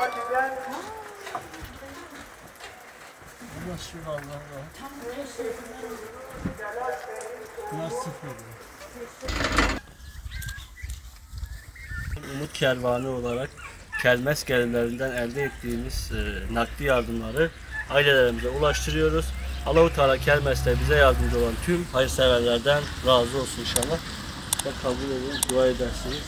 Nasıl vallahi? Nasıl? Umut Kervanı olarak kermes gelirlerinden elde ettiğimiz nakdi yardımları ailelerimize ulaştırıyoruz. Allah-u Teala kermeste bize yardımcı olan tüm hayırseverlerden razı olsun inşallah. Ve kabul edin, dua edersiniz.